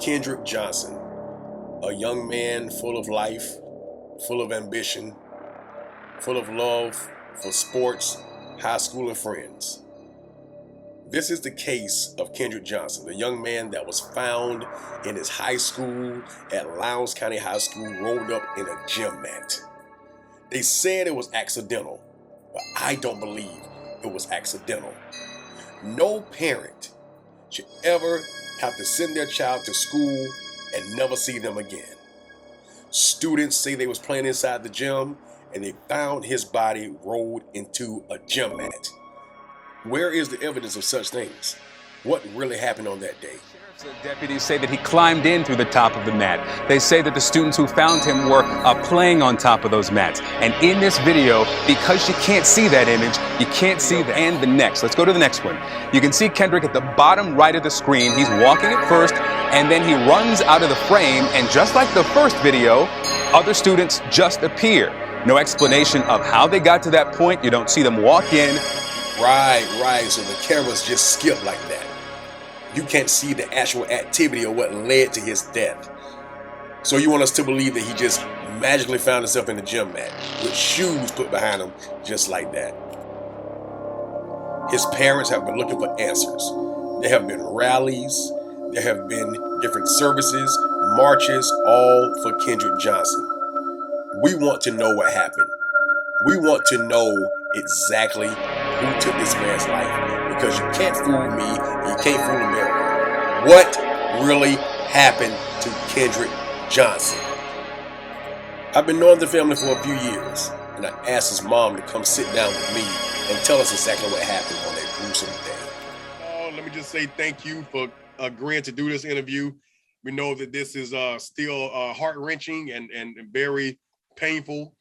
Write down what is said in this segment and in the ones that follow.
Kendrick Johnson, a young man full of life, full of ambition, full of love for sports, high school, and friends. This is the case of Kendrick Johnson, the young man that was found in his high school at Lowndes County High School, rolled up in a gym mat. They said it was accidental, but I don't believe it was accidental. No parent should ever have to send their child to school and never see them again. Students say they was playing inside the gym and they found his body rolled into a gym mat. Where is the evidence of such things? What really happened on that day? Deputies say that he climbed in through the top of the mat. They say that the students who found him were playing on top of those mats. And in this video, because you can't see that image, you can't see the next. Let's go to the next one. You can see Kendrick at the bottom right of the screen. He's walking at first, and then he runs out of the frame. And just like the first video, other students just appear. No explanation of how they got to that point. You don't see them walk in. Right. So the cameras just skip like that. You can't see the actual activity or what led to his death. So you want us to believe that he just magically found himself in the gym mat with shoes put behind him just like that. His parents have been looking for answers. There have been rallies. There have been different services, marches, all for Kendrick Johnson. We want to know what happened. We want to know exactly who took this man's life, because you can't fool me and you can't fool America. What really happened to Kendrick Johnson? I've been knowing the family for a few years, and I asked his mom to come sit down with me and tell us exactly what happened on that gruesome day. Let me just say thank you for agreeing to do this interview. We know that this is still heart-wrenching and very painful,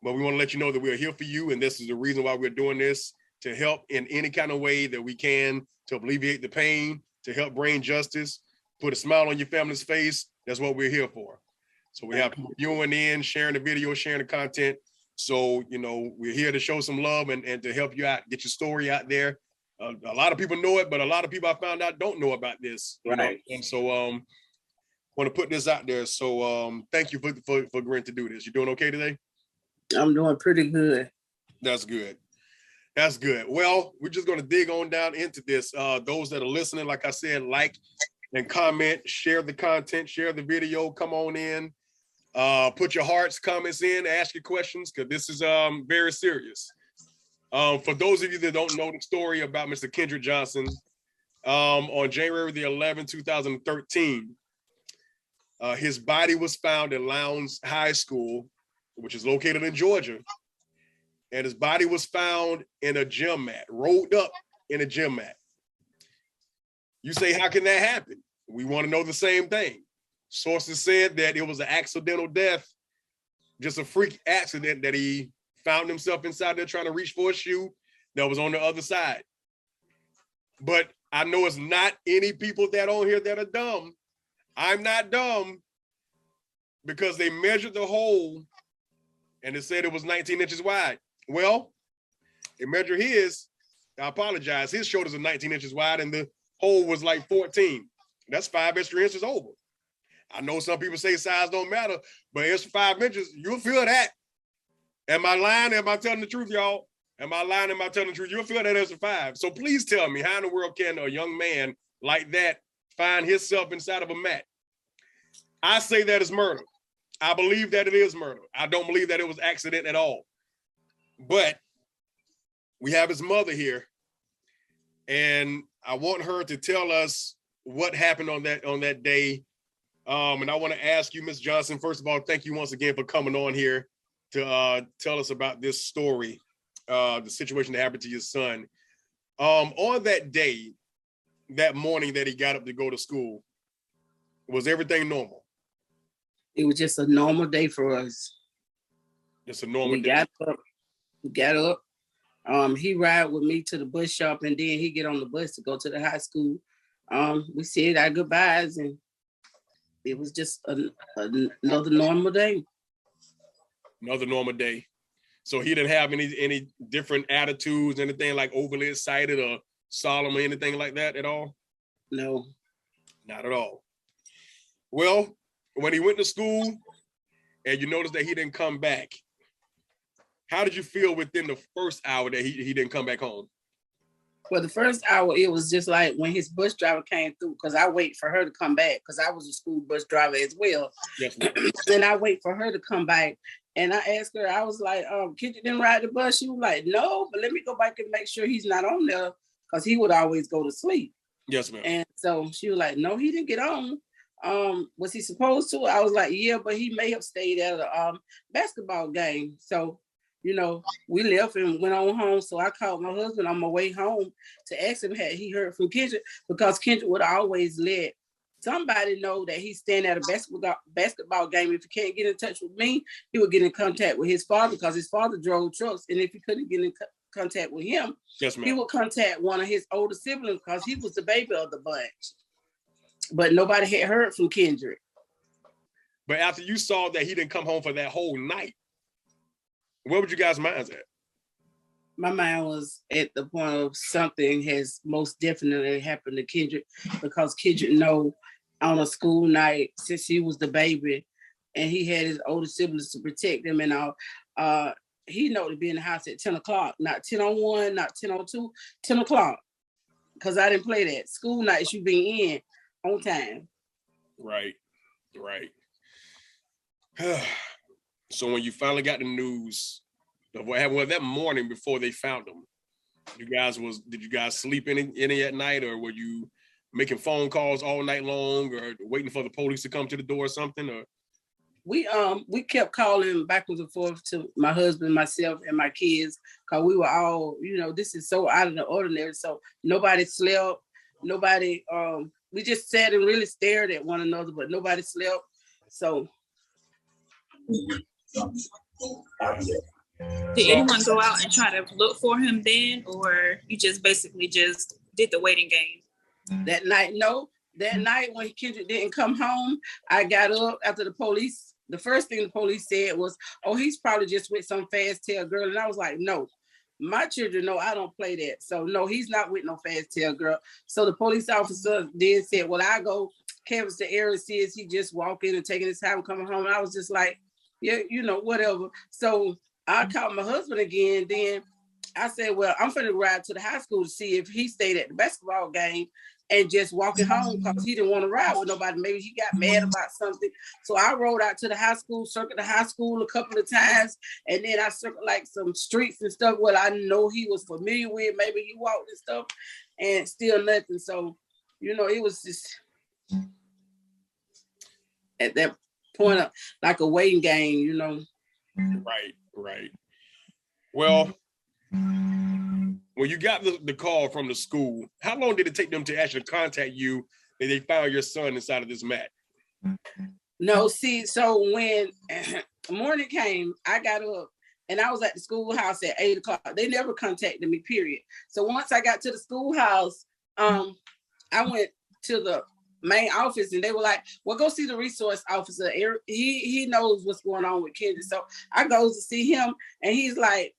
but we want to let you know that we're here for you, and this is the reason why we're doing this, to help in any kind of way that we can to alleviate the pain, to help bring justice, put a smile on your family's face. That's what we're here for. So we have people viewing in, sharing the video, sharing the content. So, we're here to show some love and to help you out, get your story out there. A lot of people know it, but a lot of people I found out don't know about this. Right. And so want to put this out there. So thank you for agreeing to do this. You doing okay today? I'm doing pretty good. That's good. That's good. Well, we're just going to dig on down into this. Those that are listening, like I said, like and comment, share the content, share the video, come on in, put your hearts, comments in, ask your questions, because this is very serious. For those of you that don't know the story about Mr. Kendrick Johnson, on January the 11th, 2013, his body was found at Lowndes High School, which is located in Georgia. And his body was found in a gym mat, rolled up in a gym mat. You say, how can that happen? We want to know the same thing. Sources said that it was an accidental death, just a freak accident that he found himself inside there trying to reach for a shoe that was on the other side. But I know it's not any people that on here that are dumb. I'm not dumb, because they measured the hole and it said it was 19 inches wide. Well, they measured his, I apologize, his shoulders are 19 inches wide and the hole was like 14. That's 5 extra inches over. I know some people say size don't matter, but it's 5 inches. You'll feel that. Am I lying? Am I telling the truth, y'all? Am I lying? Am I telling the truth? You'll feel that as a 5. So please tell me, how in the world can a young man like that find himself inside of a mat? I say that is murder. I believe that it is murder. I don't believe that it was accident at all. But we have his mother here, and I want her to tell us what happened on that day. And I want to ask you, Ms. Johnson, first of all, thank you once again for coming on here to tell us about this story, the situation that happened to your son. On that day, that morning that he got up to go to school, was everything normal? It was just a normal day for us. Just a normal day. We got up. He ride with me to the bus stop, and then he get on the bus to go to the high school. We said our goodbyes, and it was just another normal day. Another normal day. So he didn't have any different attitudes, anything like overly excited or solemn or anything like that at all? No. Not at all. Well, when he went to school and you noticed that he didn't come back, how did you feel within the first hour that he didn't come back home? For the first hour, it was just like when his bus driver came through, because I wait for her to come back, because I was a school bus driver as well. Yes, and I wait for her to come back. And I asked her, I was like, Kendrick didn't ride the bus? She was like, no, but let me go back and make sure he's not on there, because he would always go to sleep. Yes, ma'am. And so she was like, no, he didn't get on. Was he supposed to? I was like, yeah, but he may have stayed at a basketball game. So, you know, we left and went on home. So I called my husband on my way home to ask him had he heard from Kendrick, because Kendrick would always let somebody know that he's staying at a basketball game. If he can't get in touch with me, he would get in contact with his father, because his father drove trucks. And if he couldn't get in contact with him, yes, ma'am, he would contact one of his older siblings, because he was the baby of the bunch. But nobody had heard from Kendrick. But after you saw that he didn't come home for that whole night, where would you guys' minds at? My mind was at the point of something has most definitely happened to Kendrick, because Kendrick know on a school night, since he was the baby and he had his older siblings to protect him and all, he know to be in the house at 10 o'clock, not 10:01, not 10:02, 10 o'clock. Because I didn't play that. School nights, you be in on time. Right. So when you finally got the news of what happened that morning before they found him, did you guys sleep any at night, or were you making phone calls all night long, or waiting for the police to come to the door or something? Or we kept calling backwards and forth to my husband, myself, and my kids, because we were all, this is so out of the ordinary. So nobody slept, nobody, we just sat and really stared at one another, but nobody slept. So. Did anyone go out and try to look for him then, or you just basically just did the waiting game? That night, no. That night when Kendrick didn't come home, I got up after the police. The first thing the police said was, oh, he's probably just with some fast tail girl. And I was like, no, my children know I don't play that. So no, he's not with no fast tail girl. So the police officer then said, well, I go canvass the area, see is he just walking and taking his time coming home. And I was just like, yeah, whatever. So I called my husband again. Then I said, well, I'm finna ride to the high school to see if he stayed at the basketball game and just walking home, because he didn't want to ride with nobody. Maybe he got mad about something. So I rode out to the high school, circled the high school a couple of times, and then I circled like some streets and stuff where I know he was familiar with. Maybe he walked and stuff, and still nothing. So, it was just at that point of like a waiting game, Right. Well, when you got the call from the school, how long did it take them to actually contact you that they found your son inside of this mat? No, see, so when morning came, I got up and I was at the schoolhouse at 8 o'clock. They never contacted me, period. So once I got to the schoolhouse, I went to the main office and they were like, well, go see the resource officer. He knows what's going on with Kendrick. So I goes to see him and he's like,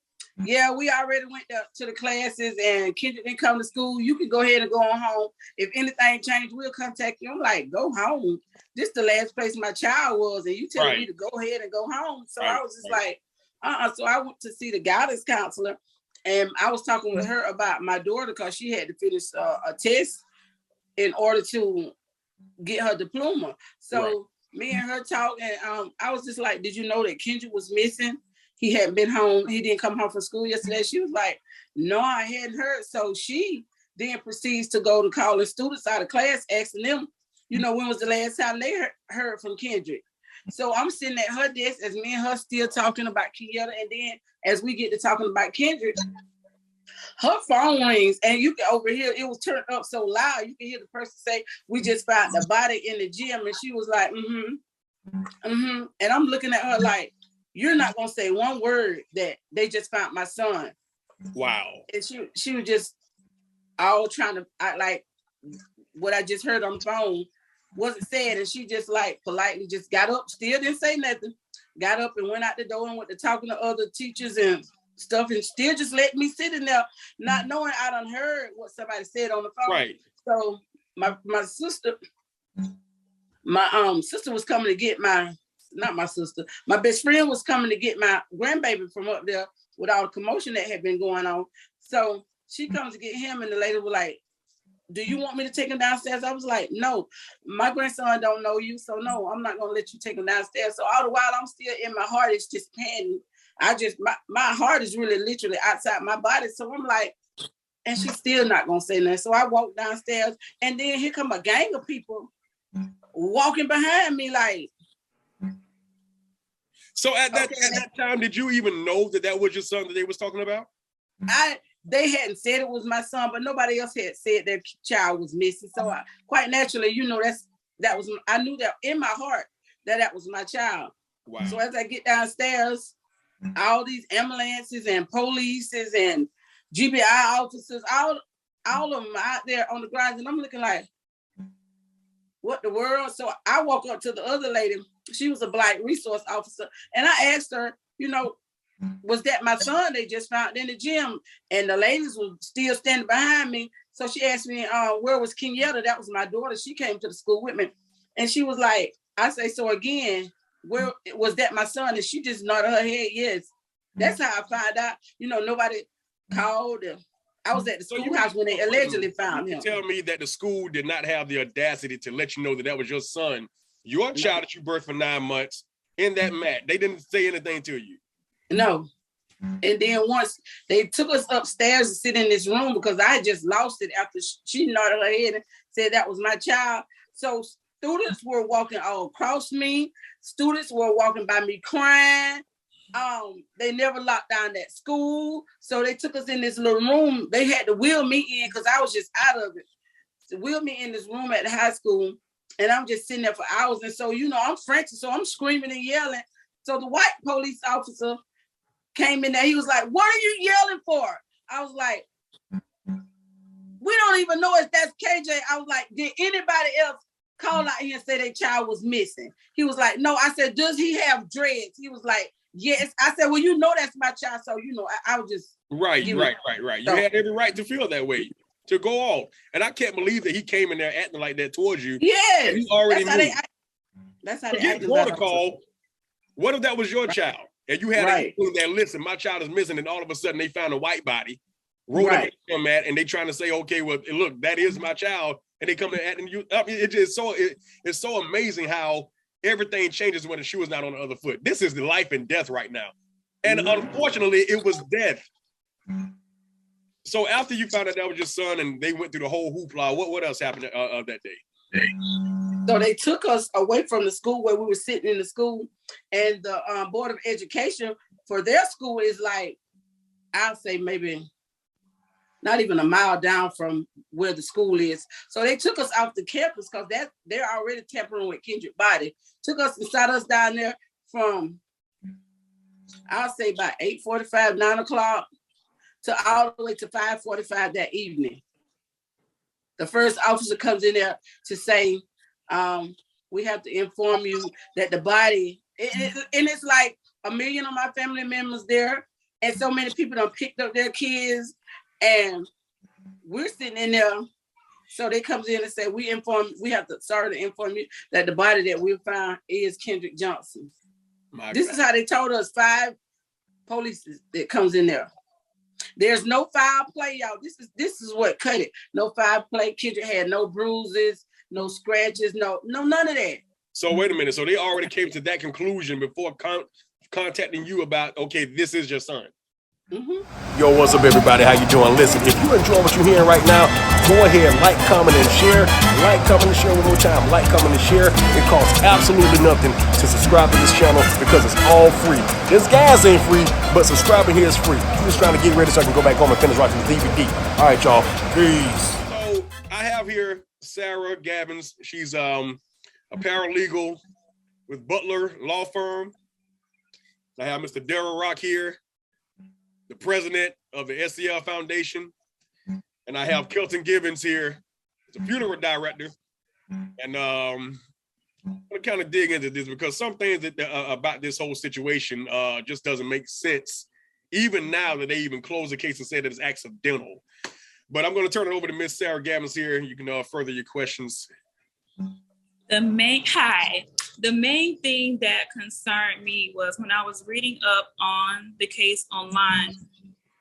yeah, we already went to the classes and Kendrick didn't come to school. You can go ahead and go on home. If anything changed, we'll contact you. I'm like, go home. This is the last place my child was, and you telling me to go ahead and go home. So I was just like, So I went to see the guidance counselor, and I was talking with her about my daughter because she had to finish a test in order to get her diploma. So me and her talked, and I was just like, did you know that Kendrick was missing? He hadn't been home. He didn't come home from school yesterday. She was like, no, I hadn't heard. So she then proceeds to go to calling students out of class, asking them, when was the last time they heard from Kendrick? So I'm sitting at her desk as me and her still talking about Kenyatta. And then as we get to talking about Kendrick, her phone rings and you can overhear, it was turned up so loud, you can hear the person say, we just found the body in the gym. And she was like, And I'm looking at her like, you're not gonna say one word that they just found my son. Wow. And she was just all trying to act like what I just heard on the phone wasn't said. And she just like politely just got up, still didn't say nothing, got up and went out the door and went to talking to other teachers and stuff, and still just let me sit in there, not knowing I done heard what somebody said on the phone. Right. So my sister my sister was coming to get not my sister, my best friend was coming to get my grandbaby from up there with all the commotion that had been going on. So she comes to get him, and the lady was like, do you want me to take him downstairs? I was like, no, my grandson don't know you, so no, I'm not gonna let you take him downstairs. So all the while I'm still in my heart, it's just pain. My heart is really literally outside my body. So I'm like, and she's still not gonna say nothing. So I walked downstairs, and then here come a gang of people walking behind me like. So at that time, did you even know that was your son that they was talking about? They hadn't said it was my son, but nobody else had said their child was missing. So quite naturally, I knew that in my heart that was my child. Wow. So as I get downstairs, all these ambulances and polices and GBI officers, all of them out there on the grounds, and I'm looking like, what the world? So I walk up to the other lady. She was a Black resource officer, and I asked her, was that my son they just found in the gym? And the ladies were still standing behind me. So she asked me, where was Kenyatta? That was my daughter. She came to the school with me. And she was like, I say, so again, where was that my son? And she just nodded her head, yes. That's how I found out. Nobody called him. I was at the schoolhouse when they allegedly found him. Tell me that the school did not have the audacity to let you know that was your son, your child that you birthed for 9 months in that mat. They didn't say anything to you. No. And then once they took us upstairs to sit in this room because I had just lost it after she nodded her head and said that was my child. So students were walking all across me. Students were walking by me crying. They never locked down that school. So they took us in this little room. They had to wheel me in because I was just out of it. So wheel me in this room at the high school. And I'm just sitting there for hours. And so, I'm frantic. So I'm screaming and yelling. So the white police officer came in there. He was like, what are you yelling for? I was like, we don't even know if that's KJ. I was like, did anybody else call out here and say their child was missing? He was like, no. I said, does he have dreads? He was like, yes. I said, well, that's my child. So, I was just. Right. You had every right to feel that way, to go off. And I can't believe that he came in there acting like that towards you. Yes. He already knew. That's how they acted. Protocol. What if that was your child? And you had that, listen, my child is missing, and all of a sudden they found a white body, rolled up on that, and they trying to say, okay, well, look, that is my child, and they come to acting you. It's so amazing how everything changes when the shoe is not on the other foot. This is the life and death right now, and unfortunately, it was death. So after you found out that was your son, and they went through the whole hoopla, what else happened that day? So they took us away from the school where we were sitting in the school, and the Board of Education for their school is like, I'll say maybe not even a mile down from where the school is. So they took us off the campus because they're already tampering with Kendrick body. Took us and sat us down there from, I'll say about 8:45, 9 o'clock to all the way to 5:45 that evening. The first officer comes in there to say, we have to inform you that the body, and it's like 1 million of my family members there, and so many people done picked up their kids, and we're sitting in there. So they comes in and say, sorry to inform you that the body that we found is Kendrick Johnson. This is how they told us, 5 police that comes in there. There's no foul play, y'all. This is what cut it. No foul play. Kendrick had no bruises, no scratches, no none of that. So wait a minute. So they already came to that conclusion before contacting you about, okay, this is your son. Mm-hmm. Yo, what's up, everybody? How you doing? Listen, if you enjoy what you're hearing right now, go ahead, like, comment, and share. Like, comment, and share one more time. Like, comment, and share. It costs absolutely nothing to subscribe to this channel because it's all free. This gas ain't free, but subscribing here is free. I'm just trying to get ready so I can go back home and finish watching the DVD. All right, y'all. Peace. So I have here Sarah Gabbins. She's a paralegal with Butler Law Firm. I have Mr. Darryl Rock here, the president of the SCL Foundation. And I have Kelton Gibbons here, the funeral director. And I'm gonna kind of dig into this because some things that about this whole situation just doesn't make sense, even now that they even closed the case and said that it's accidental. But I'm gonna turn it over to Miss Sarah Gabbins here. You can further your questions. The main thing that concerned me was when I was reading up on the case online,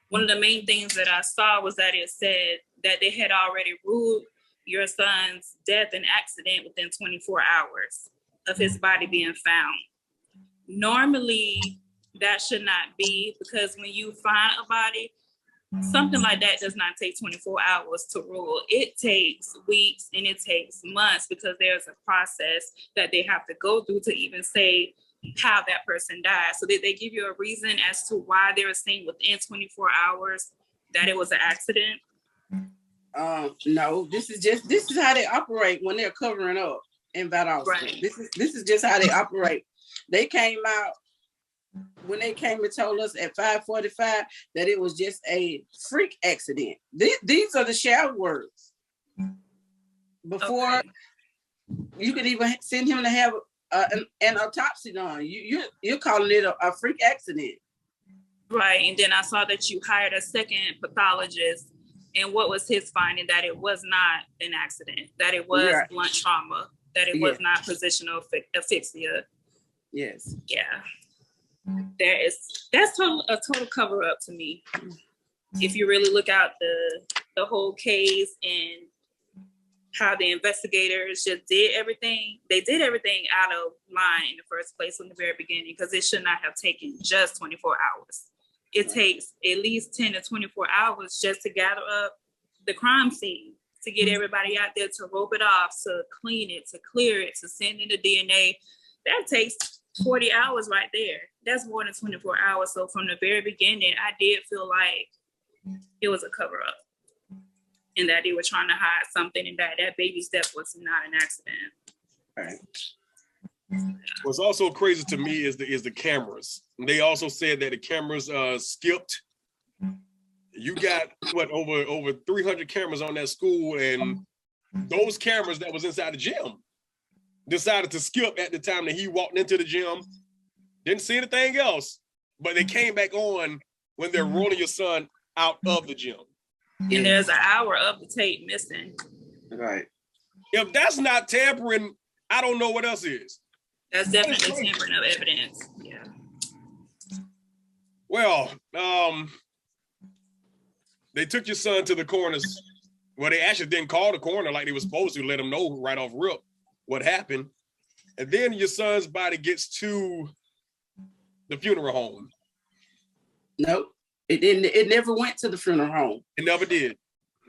one of the main things that I saw was that it said that they had already ruled your son's death and accident within 24 hours of his body being found. Normally, that should not be, because when you find a body, something like that does not take 24 hours to rule. It takes weeks and it takes months, because there's a process that they have to go through to even say how that person died. So did they give you a reason as to why they were saying within 24 hours that it was an accident? No, this is how they operate when they're covering up in Valdosta. Right. This is just how they operate. They came out when they came and told us at 5:45 that it was just a freak accident. These are the shower words. Before you could even send him to have an autopsy done, you're calling it a freak accident. Right, and then I saw that you hired a second pathologist, and what was his finding? That it was not an accident, that it was blunt trauma, that it was not positional asphyxia. Yes. Yeah. That's a total cover up to me. If you really look out the whole case and how the investigators just did everything, they did everything out of line in the first place from the very beginning, because it should not have taken just 24 hours. It takes at least 10 to 24 hours just to gather up the crime scene, to get everybody out there, to rope it off, to clean it, to clear it, to send in the DNA. That takes 40 hours right there. That's more than 24 hours. So from the very beginning, I did feel like it was a cover up, and that they were trying to hide something, and that baby's death was not an accident. Right. What's also crazy to me is the cameras. They also said that the cameras skipped. You got over 300 cameras on that school, and those cameras that was inside the gym decided to skip at the time that he walked into the gym. Didn't see anything else, but they came back on when they're rolling your son out of the gym. And there's an hour of the tape missing. Right. If that's not tampering, I don't know what else is. That's definitely tampering of evidence. Yeah. Well, they took your son to the coroner's. Well, they actually didn't call the coroner like they were supposed to, let him know right off rip what happened. And then your son's body gets to the funeral home. Nope. It didn't. It never went to the funeral home. It never did.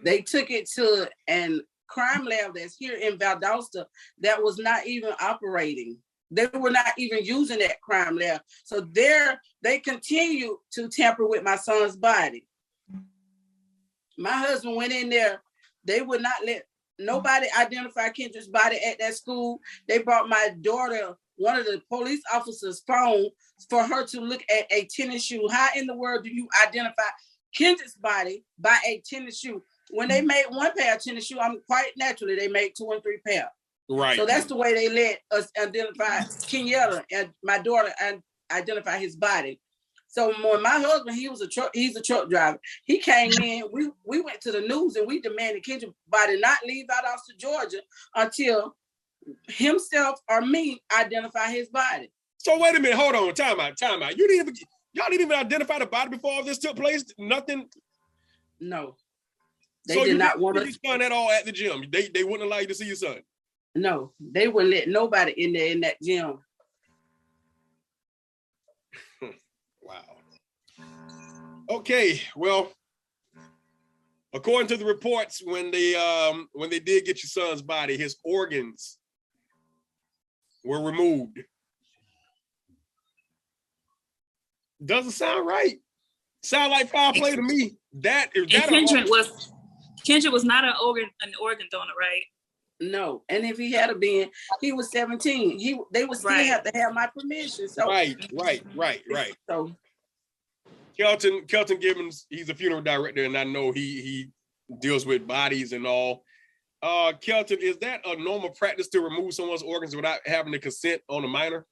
They took it to an crime lab that's here in Valdosta that was not even operating. They were not even using that crime lab. So they continue to tamper with my son's body. My husband went in there. They would not let nobody identify Kendrick's body at that school. They brought my daughter one of the police officers' phone for her to look at a tennis shoe. How in the world do you identify Kendrick's body by a tennis shoe? When they made one pair of tennis shoes, quite naturally, they made 2 and 3 pair. Right. So that's the way they let us identify Kenyatta and my daughter and identify his body. So when my husband, he's a truck driver. He came in, we went to the news and we demanded Kendrick's body not leave Valdosta, Georgia until himself or me identify his body. So wait a minute, hold on, time out. Y'all didn't even identify the body before all this took place? Nothing? No. They did not want to see your son at all at the gym. They wouldn't allow you to see your son. No, they wouldn't let nobody in there in that gym. Wow. Okay, well, according to the reports, when they did get your son's body, his organs were removed. Doesn't sound right. Sound like foul play to me. Kendrick was not an organ donor, right? No, and if he had been, he was 17. They would still have to have my permission. So right. So Kelton Gibbons, he's a funeral director, and I know he deals with bodies and all. Kelton, is that a normal practice to remove someone's organs without having the consent on a minor?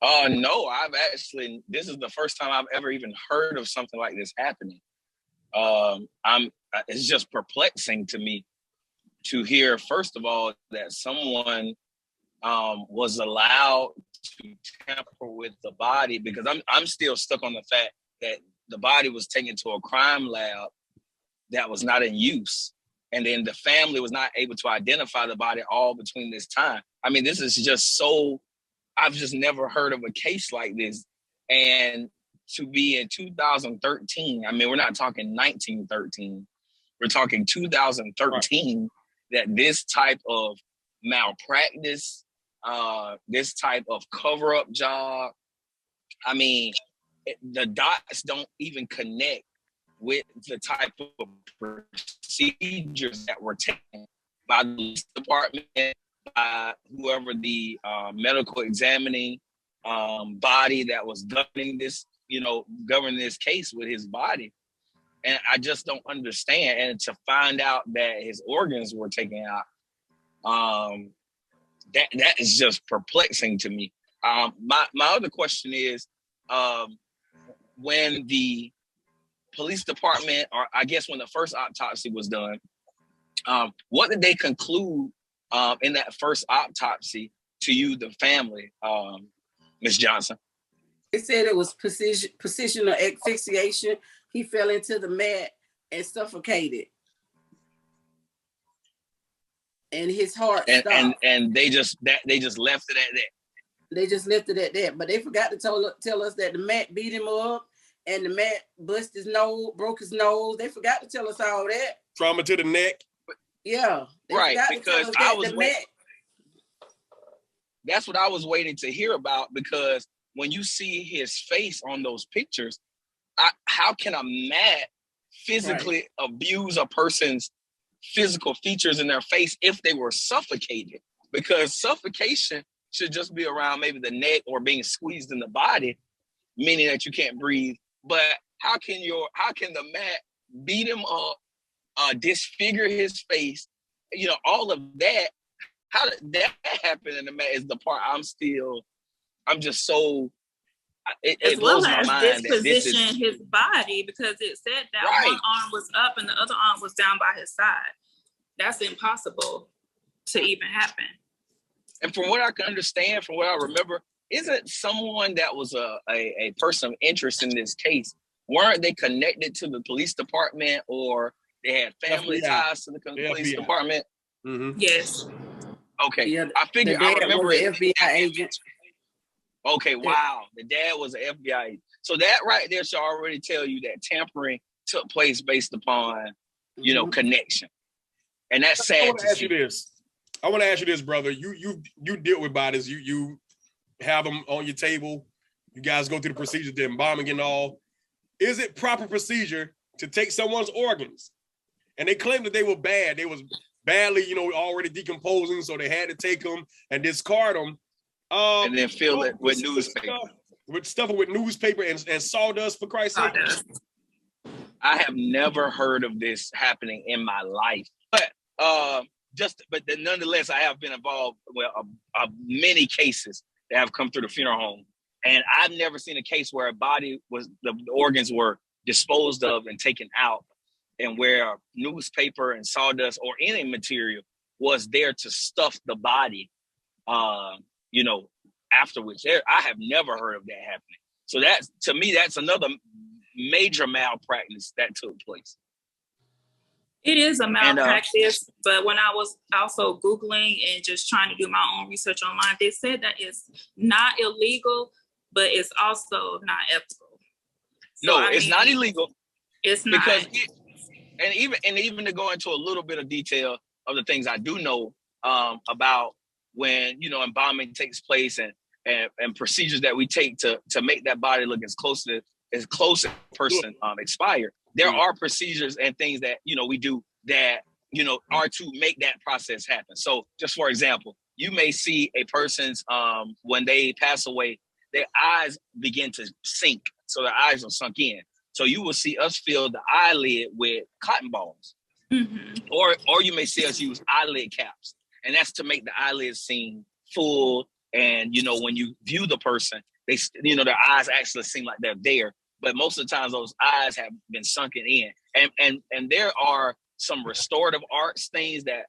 No, this is the first time I've ever even heard of something like this happening. It's just perplexing to me. to hear, first of all, that someone was allowed to tamper with the body, because I'm still stuck on the fact that the body was taken to a crime lab that was not in use. And then the family was not able to identify the body all between this time. I mean, this is just so, I've just never heard of a case like this. And to be in 2013, I mean, we're not talking 1913, we're talking 2013, that this type of malpractice, this type of cover-up job, I mean, the dots don't even connect with the type of procedures that were taken by the police department, by whoever the medical examining body that was governing this, governing this case with his body. And I just don't understand. And to find out that his organs were taken out, that is just perplexing to me. My other question is, when the police department, or I guess when the first autopsy was done, what did they conclude in that first autopsy to you, the family, Ms. Johnson? They said it was positional asphyxiation. He fell into the mat and suffocated. And his heart stopped. And they just left it at that. They just left it at that. But they forgot to tell us that the mat beat him up and the mat busted his nose, broke his nose. They forgot to tell us all that. Trauma to the neck. Yeah. Right, because I was waiting. That's what I was waiting to hear about, because when you see his face on those pictures, how can a mat physically abuse a person's physical features in their face if they were suffocated? Because suffocation should just be around maybe the neck or being squeezed in the body, meaning that you can't breathe. But how can the mat beat him up, disfigure his face, all of that? How did that happen in the mat is the part I'm just so, it blows my mind. Disposition his body, because it said that one arm was up and the other arm was down by his side. That's impossible to even happen. And from what I can understand, from what I remember, isn't someone that was a person of interest in this case, weren't they connected to the police department, or they had family ties to the police department? Mm-hmm. Yes. Okay. Yeah, I figured, I remember it. FBI agent. Okay, wow. The dad was an FBI agent. So that right there should already tell you that tampering took place based upon, connection. And that's sad. I want to ask you this, brother. You deal with bodies. You have them on your table. You guys go through the procedures, the embalming and all. Is it proper procedure to take someone's organs? And they claim that they were bad. They was badly, already decomposing, so they had to take them and discard them. And then fill it with newspaper. With newspaper and sawdust, for Christ's sake. I have never heard of this happening in my life. But nonetheless, I have been involved with many cases that have come through the funeral home. And I've never seen a case where the organs were disposed of and taken out, and where newspaper and sawdust or any material was there to stuff the body, afterwards. I have never heard of that happening. So to me, that's another major malpractice that took place. It is a malpractice, but when I was also Googling and just trying to do my own research online, they said that it's not illegal, but it's also not ethical. So, it's not illegal. It's not. Because even to go into a little bit of detail of the things I do know about when, embalming takes place and procedures that we take to make that body look as close as a person expired. There are procedures and things that, we do that, are to make that process happen. So just for example, you may see a person's, when they pass away, their eyes begin to sink. So their eyes are sunk in. So you will see us fill the eyelid with cotton balls. Mm-hmm. Or you may see us use eyelid caps. And that's to make the eyelids seem full. And, when you view the person, they, their eyes actually seem like they're there. But most of the times those eyes have been sunken in. And there are some restorative arts things that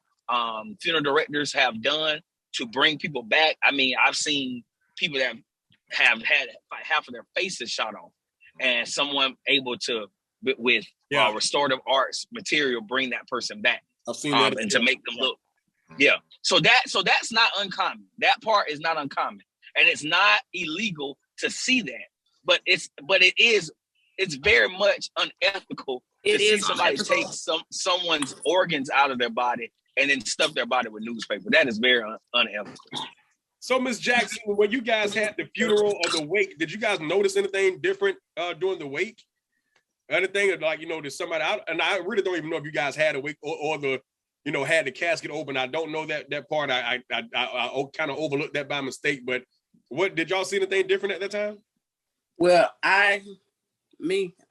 funeral directors have done to bring people back. I mean, I've seen people that have had half of their faces shot off, and someone able to, with restorative arts material, bring that person back. I've seen that, and to make them look. Yeah. So that's not uncommon. That part is not uncommon, and it's not illegal to see that. But it's very much unethical to see somebody take someone's organs out of their body and then stuff their body with newspaper. That is very unethical. So, Ms. Jackson, when you guys had the funeral or the wake, did you guys notice anything different during the wake? Anything like, did somebody out? And I really don't even know if you guys had a wake or the, had the casket open. I don't know that part. I kind of overlooked that by mistake. But what did y'all see anything different at that time? Well, I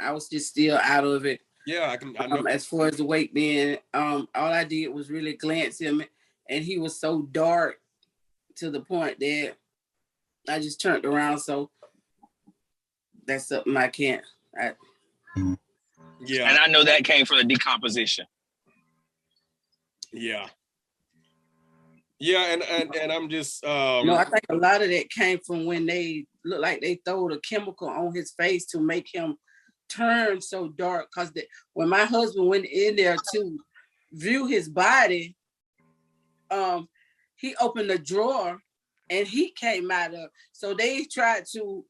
was just still out of it. Yeah, I know. As far as the wake being, all I did was really glance him, and he was so dark to the point that I just turned around. So that's something I can't. Yeah, and I know that came from the decomposition. Yeah, and I'm just. No, I think a lot of that came from when they looked like they threw a chemical on his face to make him turn so dark. Because when my husband went in there to view his body, he opened the drawer and he came out of. So they tried to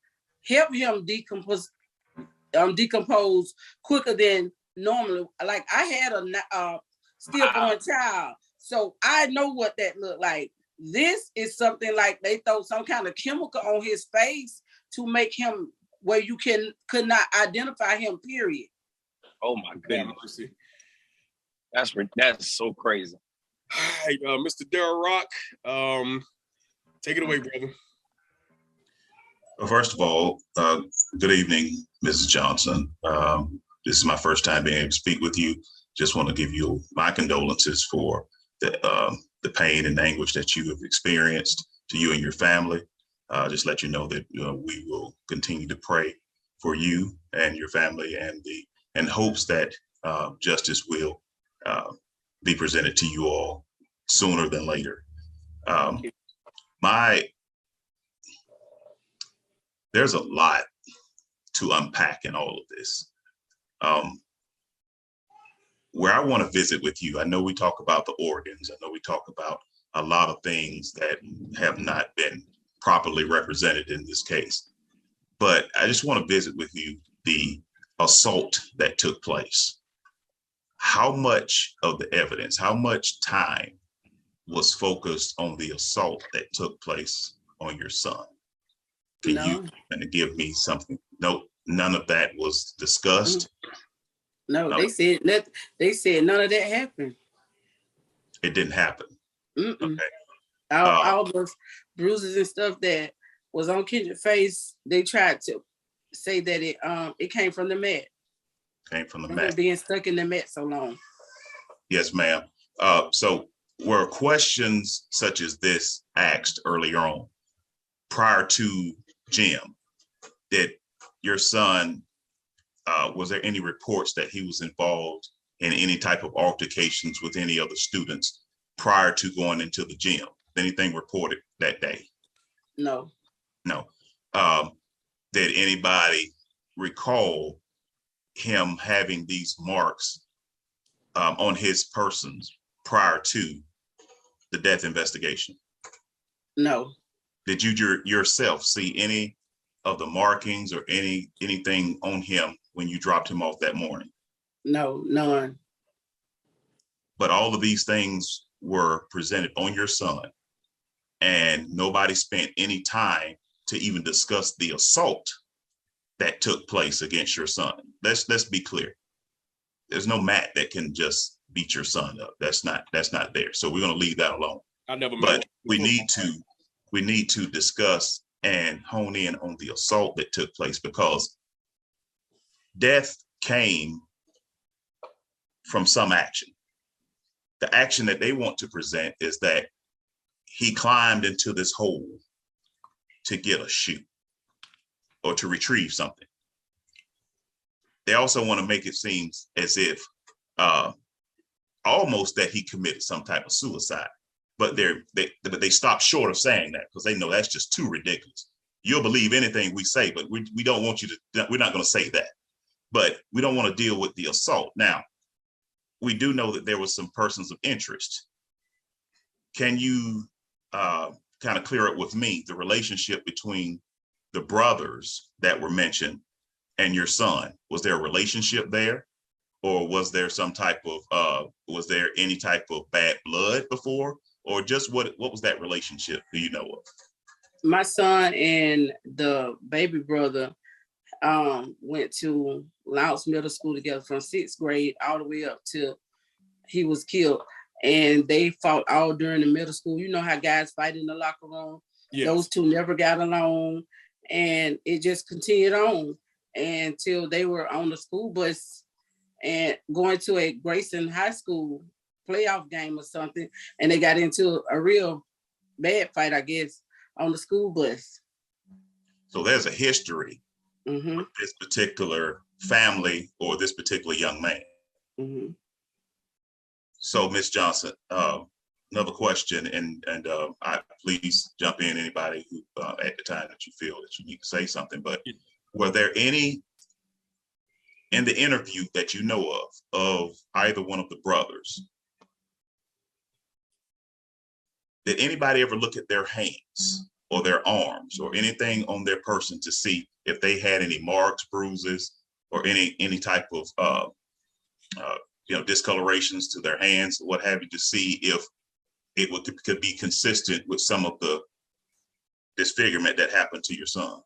help him decompose quicker than normally. Like I had a stillborn child, so I know what that looked like. This is something like they throw some kind of chemical on his face to make him where you could not identify him, period. Oh my goodness. That's so crazy. All right, Mr. Darrell Rock, take it away, brother. Well, first of all, good evening, Mrs. Johnson. This is my first time being able to speak with you. Just want to give you my condolences for the pain and anguish that you have experienced, to you and your family. Just let you know that we will continue to pray for you and your family, and hopes that justice will be presented to you all sooner than later. There's a lot to unpack in all of this. Where I want to visit with you, I know we talk about the organs. I know we talk about a lot of things that have not been properly represented in this case. But I just want to visit with you the assault that took place. How much of the evidence, how much time was focused on the assault that took place on your son? Can you give me something? No, none of that was discussed. No, they said none of that happened. It didn't happen. Okay. All those bruises and stuff that was on Kendrick's face, they tried to say that it came from the mat. Came from the mat. Being stuck in the mat so long. Yes, ma'am. So were questions such as this asked earlier on, prior to Jim? Did your son, was there any reports that he was involved in any type of altercations with any other students prior to going into the gym? Anything reported that day? No. No. Did anybody recall him having these marks on his persons prior to the death investigation? No. Did you yourself see any of the markings or anything on him when you dropped him off that morning? No, none. But all of these things were presented on your son, and nobody spent any time to even discuss the assault that took place against your son. Let's be clear. There's no mat that can just beat your son up. That's not there. So we're going to leave that alone. But we need to discuss and hone in on the assault that took place, because death came from some action. The action that they want to present is that he climbed into this hole to get a shoe or to retrieve something. They also want to make it seem as if almost that he committed some type of suicide. But they stop short of saying that because they know that's just too ridiculous. You'll believe anything we say, but we don't want you to, we're not going to say that. But we don't want to deal with the assault. Now, we do know that there was some persons of interest. Can you kind of clear up with me the relationship between the brothers that were mentioned and your son? Was there a relationship there? Or was there some type of, was there any type of bad blood before? Or just what was that relationship? Do you know of? My son and the baby brother went to Lounge Middle School together from 6th grade all the way up till he was killed. And they fought all during the middle school. You know how guys fight in the locker room? Yes. Those two never got along. And it just continued on until they were on the school bus and going to a Grayson High School playoff game or something. And they got into a real bad fight, I guess, on the school bus. So there's a history with this particular family or this particular young man. Mm-hmm. So, Ms. Johnson, another question, and I please jump in, anybody who at the time that you feel that you need to say something. But were there any in the interview that you know of either one of the brothers? Did anybody ever look at their hands or their arms or anything on their person to see if they had any marks, bruises, or any type of discolorations to their hands, what have you, to see if it could be consistent with some of the disfigurement that happened to your son?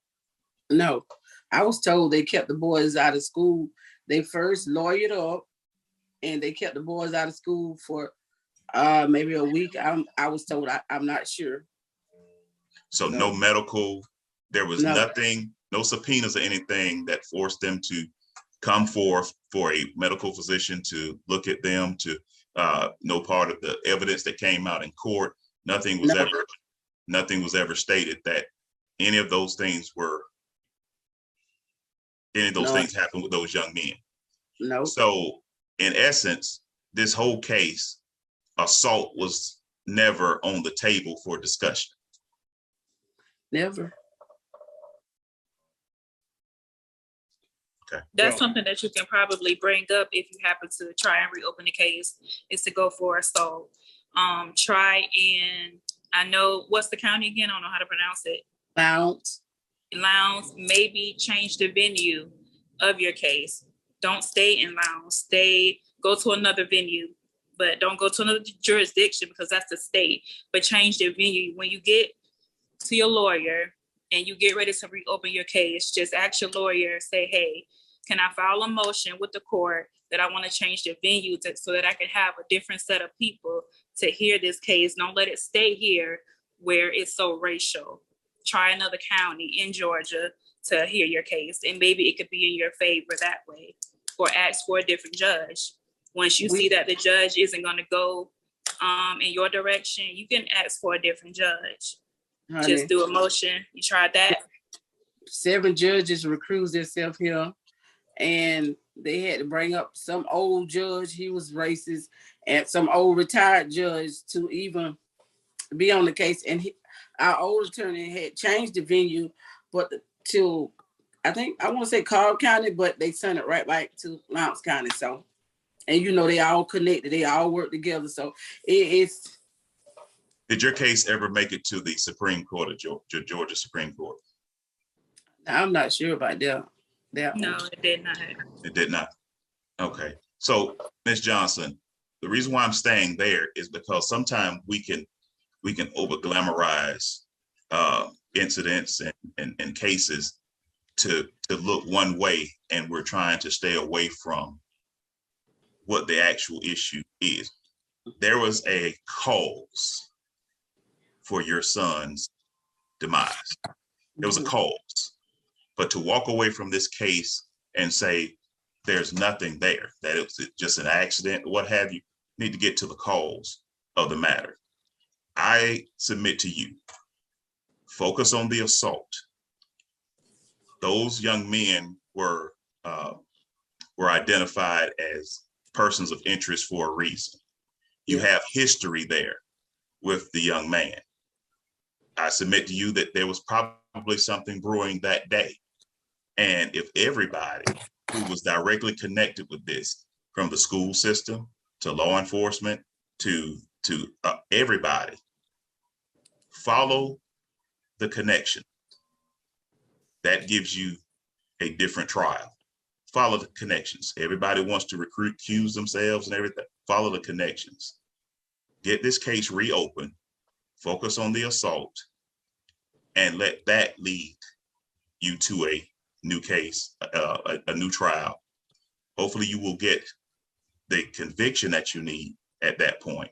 No, I was told they kept the boys out of school. They first lawyered up and they kept the boys out of school for maybe a week. I was told, I'm not sure. So no medical, there was nothing, no subpoenas or anything that forced them to come forth for a medical physician to look at them, to no part of the evidence that came out in court. Nothing was ever stated that any of those things things happened with those young men. No. So in essence, this whole case, assault was never on the table for discussion. Never. Okay. That's something that you can probably bring up if you happen to try and reopen the case, is to go for assault. Try and, I know, what's the county again? I don't know how to pronounce it. Lounge, maybe change the venue of your case. Don't stay in Lounge. Go to another venue, but don't go to another jurisdiction because that's the state, but change the venue. When you get to your lawyer and you get ready to reopen your case, just ask your lawyer, say, hey, can I file a motion with the court that I want to change the venue so that I can have a different set of people to hear this case? Don't let it stay here where it's so racial. Try another county in Georgia to hear your case, and maybe it could be in your favor that way. Or ask for a different judge. Once you see that the judge isn't going to go in your direction, you can ask for a different judge. Honey, just do a motion. You tried that? 7 judges recused themselves here, and they had to bring up some old judge, he was racist, and some old retired judge to even be on the case. And our old attorney had changed the venue, but to, I want to say Cobb County, but they sent it right back to Lowndes County. So, and they all connected, they all work together. So it's. Did your case ever make it to the Supreme Court of Georgia Supreme Court? I'm not sure about that. No, it did not. It did not. Okay. So, Ms. Johnson, the reason why I'm staying there is because sometimes we can over glamorize incidents and cases to look one way, and we're trying to stay away from what the actual issue is. There was a cause for your son's demise. There was a cause. But to walk away from this case and say there's nothing there, that it was just an accident, what have you, need to get to the cause of the matter. I submit to you, focus on the assault. Those young men were identified as persons of interest for a reason. You have history there with the young man. I submit to you that there was probably something brewing that day. And if everybody who was directly connected with this, from the school system to law enforcement to everybody, follow the connection, that gives you a different trial. Follow the connections. Everybody wants to accuse themselves and everything. Follow the connections. Get this case reopened, focus on the assault, and let that lead you to a new case, a new trial. Hopefully you will get the conviction that you need at that point.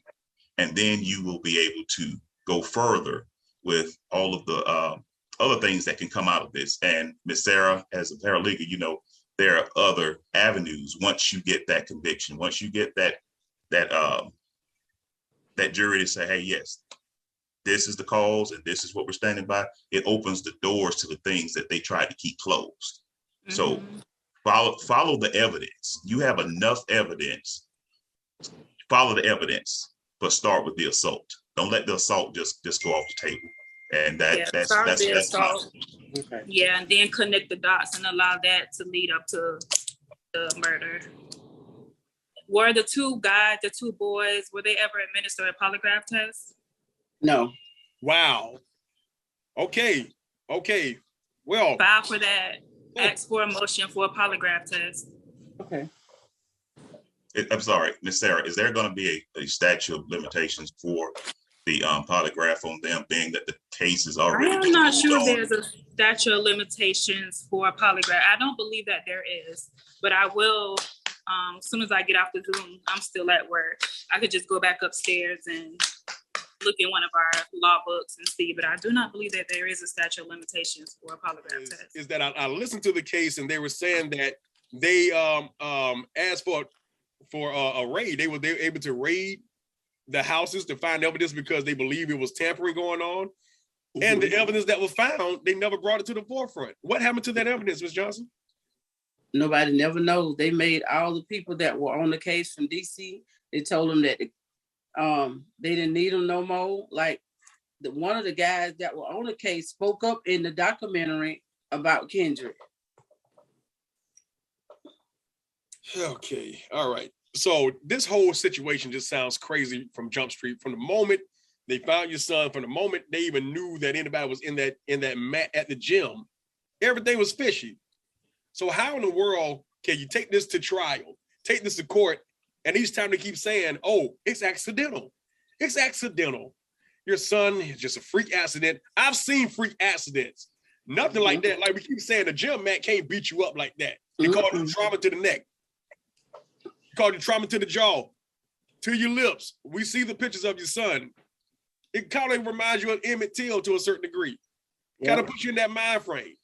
And then you will be able to go further with all of the other things that can come out of this. And Ms. Sarah, as a paralegal, you know, there are other avenues once you get that conviction, once you get that jury to say, hey, yes, this is the cause and this is what we're standing by. It opens the doors to the things that they tried to keep closed. Mm-hmm. So follow the evidence. You have enough evidence. Follow the evidence, but start with the assault. Don't let the assault just go off the table. And that's assault. Okay. Yeah, and then connect the dots and allow that to lead up to the murder. Were the two boys, were they ever administered a polygraph test? No. Wow. Okay. Well, file for that. Ask for a motion for a polygraph test. Okay. I'm sorry, Ms. Sarah, is there going to be a statute of limitations for the polygraph on them, being that the case is already? I'm not sure there's a statute of limitations for a polygraph. I don't believe that there is, but I will, as soon as I get off the Zoom, I'm still at work. I could just go back upstairs and look in one of our law books and see, but I do not believe that there is a statute of limitations for a polygraph test. Is that I listened to the case and they were saying that they asked for a raid. They were able to raid the houses to find evidence because they believe it was tampering going on. Mm-hmm. And the evidence that was found, they never brought it to the forefront. What happened to that evidence, Ms. Johnson? Nobody never knows. They made all the people that were on the case from DC, they told them that they didn't need them no more. Like one of the guys that were on the case spoke up in the documentary about Kendrick. Okay, all right. So this whole situation just sounds crazy from Jump Street. From the moment they found your son, from the moment they even knew that anybody was in that mat at the gym, everything was fishy. So how in the world can you take this to trial, take this to court, and each time they keep saying, oh, it's accidental. It's accidental. Your son is just a freak accident. I've seen freak accidents. Nothing like that. Like we keep saying, the gym mat can't beat you up like that. It called you trauma to the neck. Called you trauma to the jaw, to your lips. We see the pictures of your son. It kind of reminds you of Emmett Till to a certain degree. Kind of puts you in that mind frame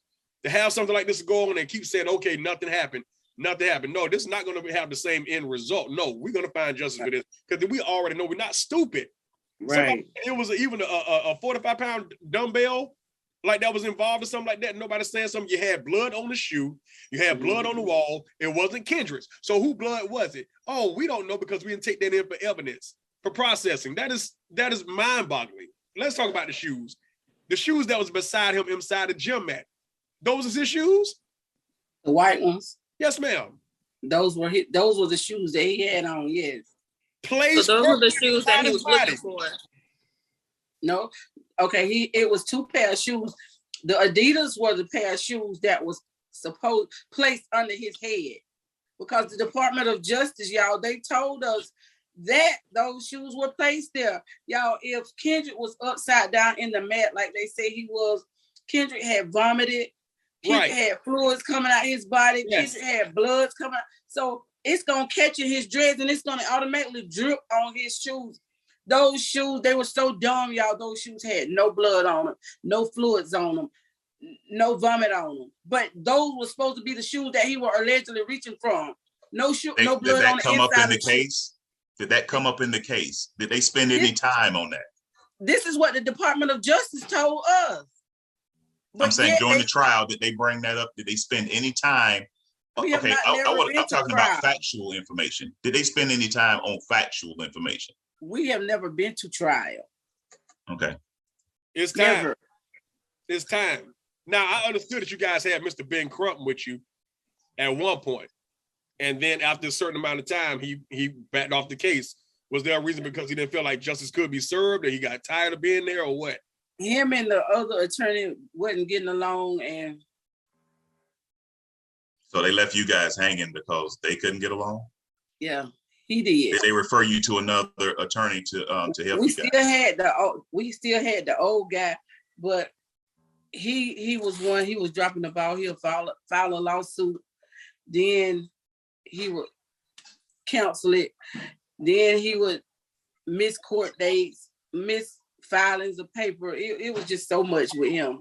to have something like this go on and keep saying, okay, nothing happened. No, this is not going to have the same end result. No, we're going to find justice for this because we already know we're not stupid. Right. It was even a 45-pound dumbbell like that was involved or something like that. Nobody's saying something. You had blood on the shoe. You had blood on the wall. It wasn't Kendrick's. So who blood was it? Oh, we don't know because we didn't take that in for evidence, for processing. That is mind-boggling. Let's talk about the shoes. The shoes that was beside him inside the gym mat. Those is his shoes? The white ones? Yes, ma'am. Those were the shoes that he had on, yes. So those were the shoes that he was looking for. No. Okay, it was two pair of shoes. The Adidas were the pair of shoes that was placed under his head. Because the Department of Justice, y'all, they told us that those shoes were placed there. Y'all, if Kendrick was upside down in the mat like they say he was, Kendrick had vomited. Kendrick had fluids coming out his body. Yes. Kendrick had bloods coming out. So it's going to catch in his dreads and it's going to automatically drip on his shoes. Those shoes, they were so dumb, y'all. Those shoes had no blood on them, no fluids on them, no vomit on them. But those were supposed to be the shoes that he was allegedly reaching from. No blood on the inside. Did that come up in the case? Did that come up in the case? Did they spend any time on that? This is what the Department of Justice told us. But I'm saying during the trial, did they bring that up? Did they spend any time We have Okay, not never been I'm to talking trial. about factual information. Did they spend any time on factual information? We have never been to trial. Okay. It's time. Never. It's time. Now, I understood that you guys had Mr. Ben Crump with you at one point, and then after a certain amount of time, he backed off the case. Was there a reason because he didn't feel like justice could be served, or he got tired of being there, or what? Him and the other attorney wasn't getting along, and So they left you guys hanging because they couldn't get along? yeah, he did. Did they refer you to another attorney to help We you guys? still had the old guy, but he was dropping the ball. He'll file a lawsuit, then he would counsel it, then he would miss court dates, miss filings of paper. It was just so much with him.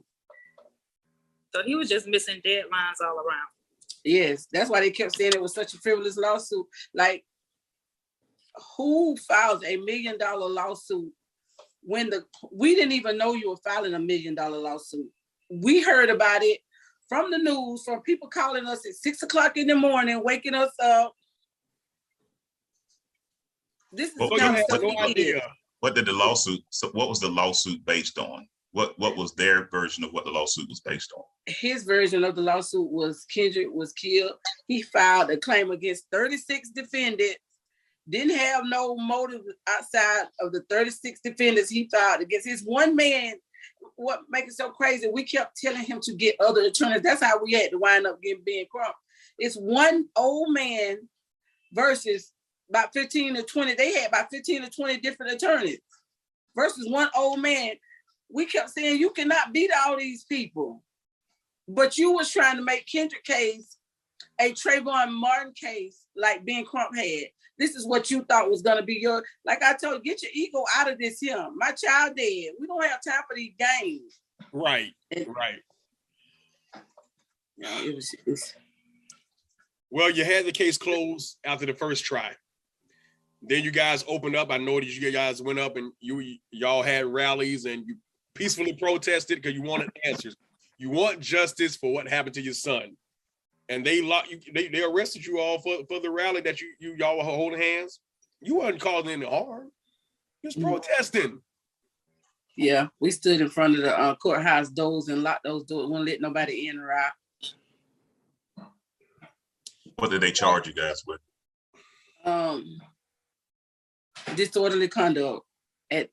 So he was just missing deadlines all around. Yes, that's why they kept saying it was such a frivolous lawsuit. Like, who files $1 million lawsuit when we didn't even know you were filing $1 million lawsuit? We heard about it from the news, from people calling us at 6 o'clock in the morning, waking us up. This is What did the lawsuit? So what was the lawsuit based on? What was their version of what the lawsuit was based on? His version of the lawsuit was Kendrick was killed. He filed a claim against 36 defendants. Didn't have no motive outside of the 36 defendants he filed against. His one man. What makes it so crazy? We kept telling him to get other attorneys. That's how we had to wind up getting Ben Crump. It's one old man versus about 15 to 20. They had about 15 to 20 different attorneys versus one old man. We kept saying, you cannot beat all these people. But you was trying to make Kendrick case a Trayvon Martin case like Ben Crump had. This is what you thought was gonna be your, like I told you, get your ego out of this here. My child dead. We don't have time for these games. Right. Yeah, it was. Well, you had the case closed after the first try. Then you guys opened up. I know that you guys went up and y'all had rallies and you peacefully protested because you wanted answers. You want justice for what happened to your son. And they locked you, they arrested you all for the rally that y'all were holding hands. You weren't causing any harm. You was protesting. Yeah, we stood in front of the courthouse doors and locked those doors. Wouldn't let nobody in or out. What did they charge you guys with? Disorderly conduct at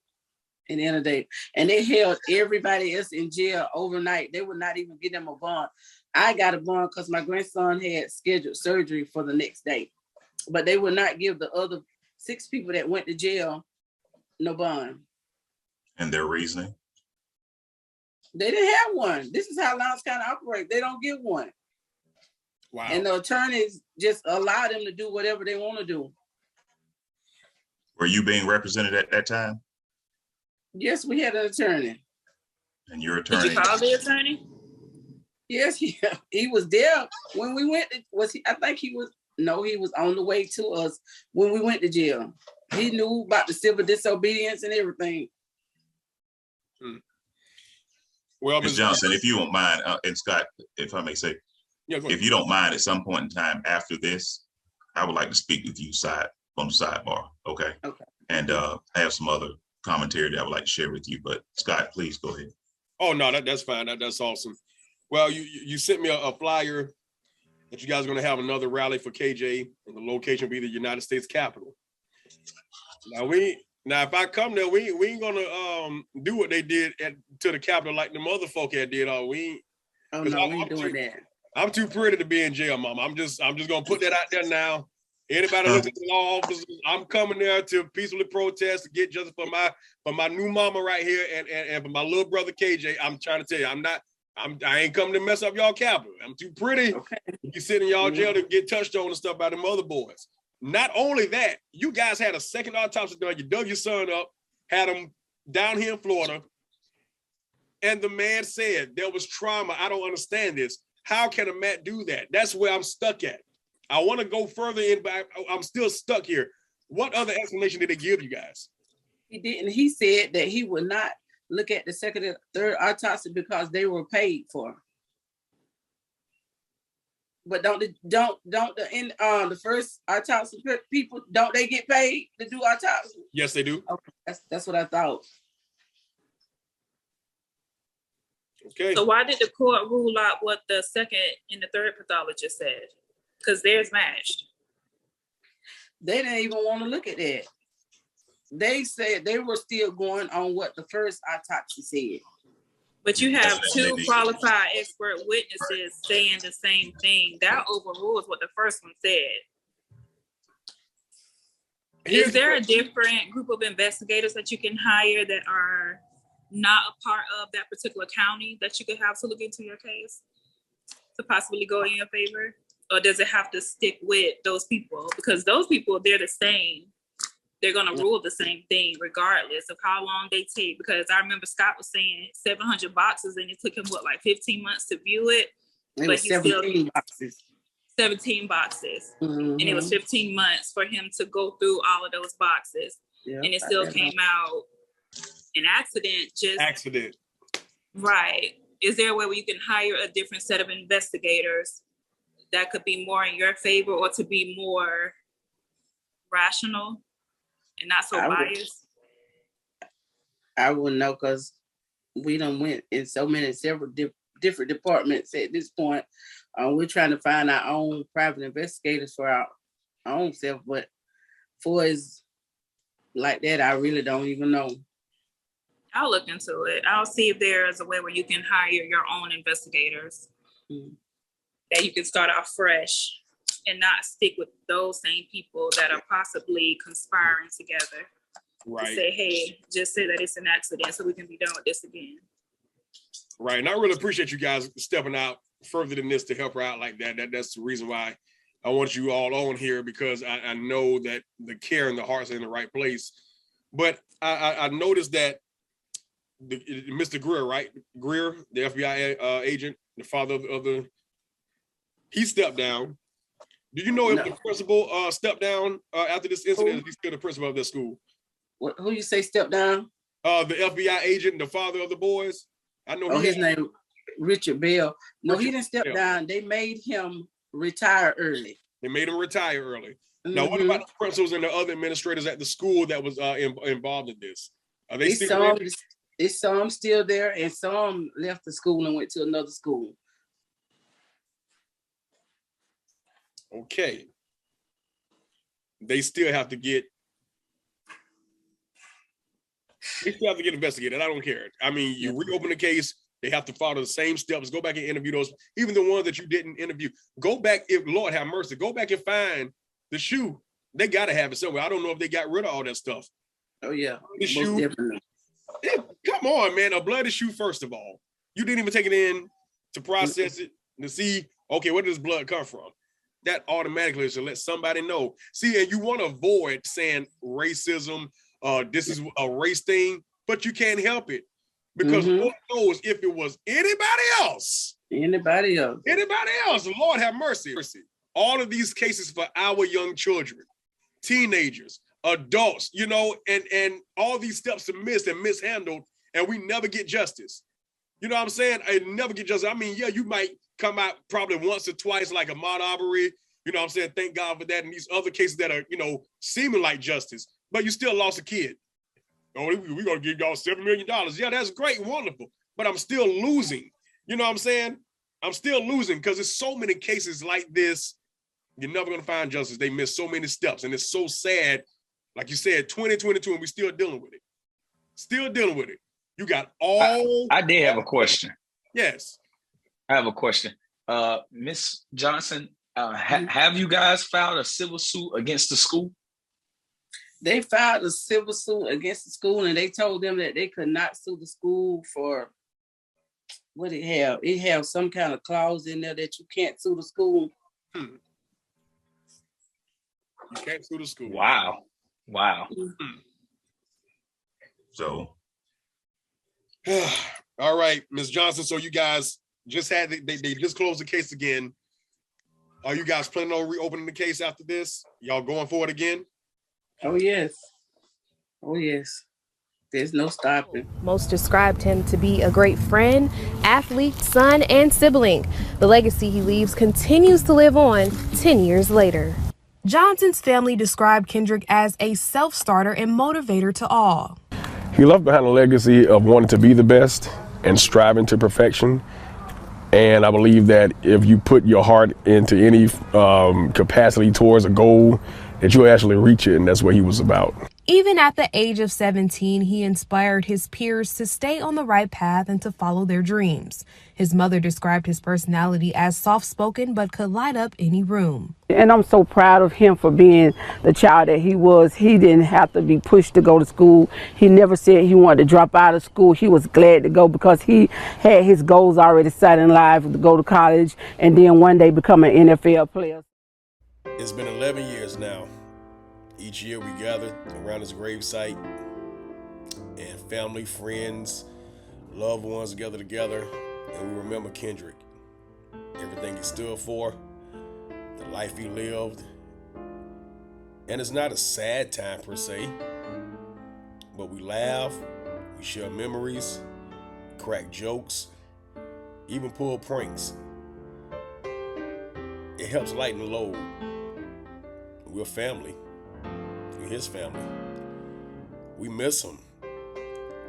the end of the day. And they held everybody else in jail overnight. They would not even give them a bond. I got a bond because my grandson had scheduled surgery for the next day. But they would not give the other 6 people that went to jail no bond. And their reasoning? They didn't have one. This is how Lowndes County operates. They don't give one. Wow. And the attorneys just allow them to do whatever they want to do. Were you being represented at that time? Yes, we had an attorney. And your attorney? Did you call the attorney? Yes, he was there when we went. I think he was on the way to us when we went to jail. He knew about the civil disobedience and everything. Well, Ms. Johnson, if you don't mind, and Scott, if I may say, if you don't mind, at some point in time after this, I would like to speak with you on the sidebar, okay? Okay. And I have some other commentary that I would like to share with you, but Scott, please go ahead. Oh, no, that's fine. That's awesome. Well, you sent me a flyer that you guys are going to have another rally for KJ, and the location will be the United States Capitol. Now, if I come there, we ain't gonna do what they did to the Capitol like the mother folk had did. We ain't doing that. I'm too pretty to be in jail, Mama. I'm just gonna put that out there now. Anybody listening to law officers, I'm coming there to peacefully protest to get justice for my new mama right here and for my little brother KJ. I'm trying to tell you, I ain't coming to mess up y'all Capitol. I'm too pretty. Okay. You sit in y'all jail to get touched on and stuff by the mother boys. Not only that, you guys had a second autopsy done. You dug your son up, had him down here in Florida, and the man said there was trauma. I don't understand this. How can a man do that? That's where I'm stuck at. I want to go further in, but I'm still stuck here. What other explanation did they give you guys? He didn't. He said that he would not look at the second and third autopsy because they were paid for. But don't the first autopsy people, don't they get paid to do autopsy? Yes, they do. Okay, that's what I thought. Okay. So why did the court rule out what the second and the third pathologist said? Because theirs matched. They didn't even want to look at that. They said they were still going on what the first autopsy said. But you have two qualified expert witnesses saying the same thing. That overrules what the first one said. Is there a different group of investigators that you can hire that are not a part of that particular county that you could have to look into your case to possibly go in your favor? Or does it have to stick with those people? Because those people, they're the same. They're going to rule the same thing regardless of how long they take. Because I remember Scott was saying 700 boxes and it took him, 15 months to view it? It was 17 boxes. 17 boxes. Mm-hmm. And it was 15 months for him to go through all of those boxes. Yeah, and it still came out an accident. Right. Is there a way where you can hire a different set of investigators that could be more in your favor or to be more rational and not so biased? I wouldn't know, because we done went in several different departments at this point. We're trying to find our own private investigators for our own self, but for is like that, I really don't even know. I'll look into it. I'll see if there's a way where you can hire your own investigators, that you can start off fresh and not stick with those same people that are possibly conspiring together. Right. To say, hey, just say that it's an accident so we can be done with this again. Right. And I really appreciate you guys stepping out further than this to help her out like that. That's the reason why I want you all on here, because I know that the care and the heart's in the right place. But I noticed that Mr. Greer, right? Greer, the FBI agent, the father of the, he stepped down. Do you know if the principal stepped down after this incident? Is he still the principal of the school? Who you say stepped down? The FBI agent, the father of the boys. I know his name, Richard Bell. No, he didn't step down. They made him retire early. They made him retire early. Now, what about the principals and the other administrators at the school that was involved in this? Are they still there? Some still there, and some left the school and went to another school. Okay. They still have to get investigated. I don't care. I mean, you reopen the case, they have to follow the same steps. Go back and interview those, even the ones that you didn't interview. Go back, if Lord have mercy, go back and find the shoe. They got to have it somewhere. I don't know if they got rid of all that stuff. Oh, yeah. The shoe. Yeah, come on, man. A bloody shoe, first of all. You didn't even take it in to process it, to see, okay, where does blood come from? That automatically should let somebody know. See, and you want to avoid saying racism, this is a race thing, but you can't help it. Because Lord knows if it was anybody else, Lord have mercy. All of these cases for our young children, teenagers, adults, and all these steps are missed and mishandled, and we never get justice. You know what I'm saying? I never get justice. I mean, yeah, you might come out probably once or twice like a Ahmaud Arbery. You know what I'm saying? Thank God for that. And these other cases that are, seeming like justice, but you still lost a kid. Oh, we're going to give y'all $7 million. Yeah, that's great, wonderful. But I'm still losing. You know what I'm saying? I'm still losing because there's so many cases like this. You're never going to find justice. They miss so many steps. And it's so sad. Like you said, 2022, and we're still dealing with it. Still dealing with it. You got all... I did have a question. Yes. I have a question. Ms. Johnson, have you guys filed a civil suit against the school? They filed a civil suit against the school, and they told them that they could not sue the school for what it have. It have some kind of clause in there that you can't sue the school. You can't sue the school. Wow. So, all right, Ms. Johnson. So you guys just had they just closed the case again. Are you guys planning on reopening the case after this? Y'all going for it again? Oh yes. There's no stopping. Most described him to be a great friend, athlete, son, and sibling. The legacy he leaves continues to live on 10 years later. Johnson's family described Kendrick as a self-starter and motivator to all. He left behind a legacy of wanting to be the best and striving to perfection. And I believe that if you put your heart into any capacity towards a goal, that you'll actually reach it, and that's what he was about. Even at the age of 17, he inspired his peers to stay on the right path and to follow their dreams. His mother described his personality as soft-spoken but could light up any room. And I'm so proud of him for being the child that he was. He didn't have to be pushed to go to school. He never said he wanted to drop out of school. He was glad to go because he had his goals already set in life, to go to college and then one day become an NFL player. It's been 11 years now. Each year we gather around his gravesite, and family, friends, loved ones gather together, and we remember Kendrick. Everything he stood for, the life he lived. And it's not a sad time per se, but we laugh, we share memories, crack jokes, even pull pranks. It helps lighten the load. We're family. We're his family. We miss him,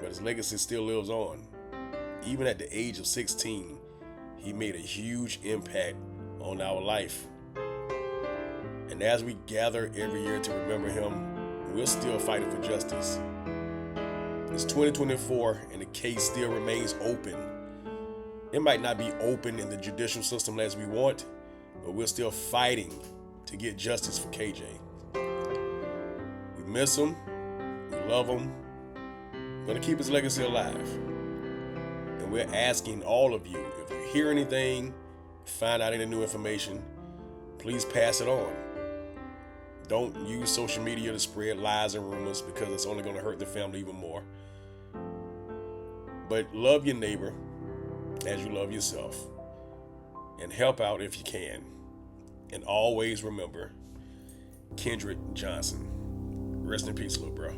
but his legacy still lives on. Even at the age of 16, he made a huge impact on our life. And as we gather every year to remember him, we're still fighting for justice. It's 2024 and the case still remains open. It might not be open in the judicial system as we want, but we're still fighting to get justice for KJ. We miss him, we love him, we're gonna keep his legacy alive. And we're asking all of you, if you hear anything, find out any new information, please pass it on. Don't use social media to spread lies and rumors because it's only gonna hurt the family even more. But love your neighbor as you love yourself, and help out if you can. And always remember, Kendrick Johnson. Rest in peace, little bro.